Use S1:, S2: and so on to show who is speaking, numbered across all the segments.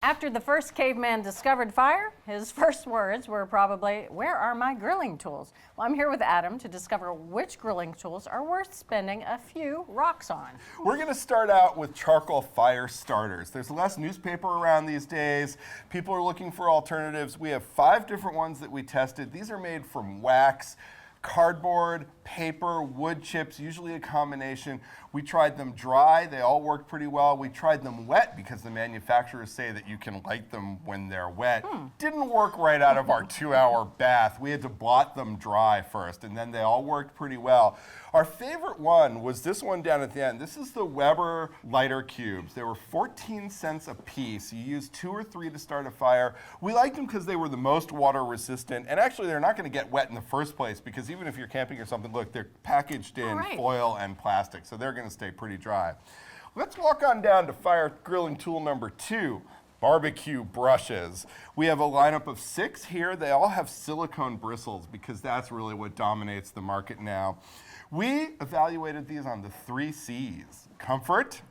S1: After the first caveman discovered fire, his first words were probably, "Where are my grilling tools?" Well, I'm here with Adam to discover which grilling tools are worth spending a few rocks on.
S2: We're going to start out with charcoal fire starters. There's less newspaper around these days. People are looking for alternatives. We have 5 different ones that we tested. These are made from wax, cardboard, paper, wood chips, usually a combination. We tried them dry. They all worked pretty well. We tried them wet because the manufacturers say that you can light them when they're wet. Didn't work right out of our 2-hour bath. We had to blot them dry first, and then they all worked pretty well. Our favorite one was this one down at the end. This is the Weber lighter cubes. They were 14 cents a piece. You use 2 or 3 to start a fire. We liked them because they were the most water resistant, and actually they're not going to get wet in the first place because even if you're camping or something, look, they're packaged in foil and plastic, so they're going to stay pretty dry. Let's walk on down to fire grilling tool number 2. BBQ Brushes. We have a lineup of 6 here. They all have silicone bristles because that's really what dominates the market now. We evaluated these on the 3 C's: comfort,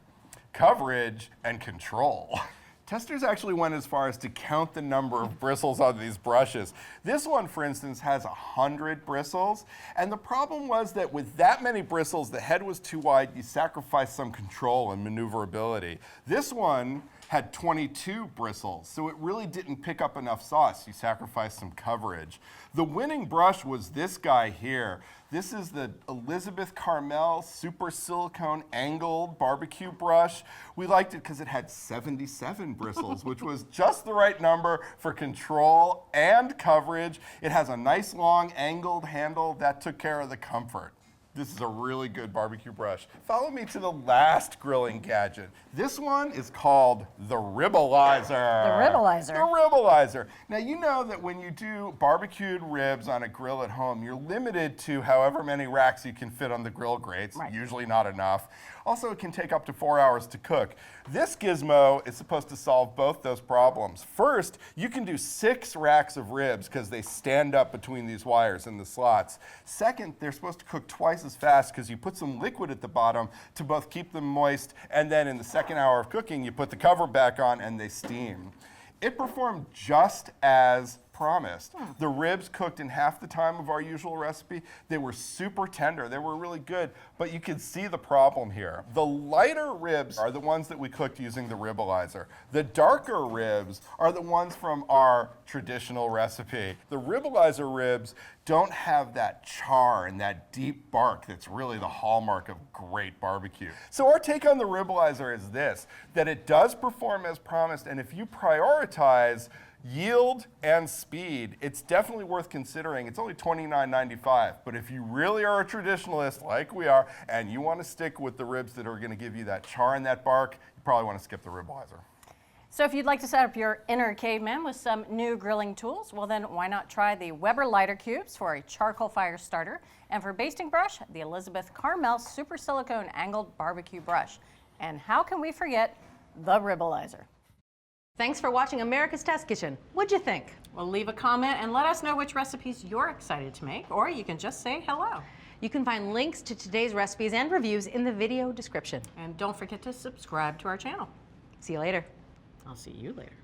S2: coverage, and control. Testers actually went as far as to count the number of bristles on these brushes. This one, for instance, has 100 bristles, and the problem was that with that many bristles, the head was too wide. You sacrificed some control and maneuverability. This one had 22 bristles, so it really didn't pick up enough sauce. You sacrificed some coverage. The winning brush was this guy here. This is the Elizabeth Carmel Super Silicone Angled Barbecue Brush. We liked it because it had 77 bristles, which was just the right number for control and coverage. It has a nice long angled handle that took care of the comfort. This is a really good barbecue brush. Follow me to the last grilling gadget. This one is called the Ribalizer.
S1: The Ribalizer.
S2: The Ribalizer. Now, you know that when you do barbecued ribs on a grill at home, you're limited to however many racks you can fit on the grill grates, usually not enough. Also, it can take up to 4 hours to cook. This gizmo is supposed to solve both those problems. First, you can do 6 racks of ribs because they stand up between these wires in the slots. Second, they're supposed to cook twice as fast because you put some liquid at the bottom to both keep them moist, and then in the second hour of cooking, you put the cover back on and they steam. It performed just as promised. The ribs cooked in half the time of our usual recipe. They were super tender. They were really good, but you can see the problem here. The lighter ribs are the ones that we cooked using the Ribalizer. The darker ribs are the ones from our traditional recipe. The Ribalizer ribs don't have that char and that deep bark that's really the hallmark of great barbecue. So our take on the Ribalizer is this, that it does perform as promised, and if you prioritize yield and speed, it's definitely worth considering. It's only $29.95, but if you really are a traditionalist like we are and you want to stick with the ribs that are going to give you that char and that bark, you probably want to skip the Ribalizer.
S1: So if you'd like to set up your inner caveman with some new grilling tools, well then why not try the Weber lighter cubes for a charcoal fire starter, and for basting brush, the Elizabeth Carmel Super Silicone Angled Barbecue Brush. And how can we forget the Ribalizer?
S3: Thanks for watching America's Test Kitchen. What'd you think?
S1: Well, leave a comment and let us know which recipes you're excited to make, or you can just say hello.
S3: You can find links to today's recipes and reviews in the video description.
S1: And don't forget to subscribe to our channel.
S3: See you later.
S1: I'll see you later.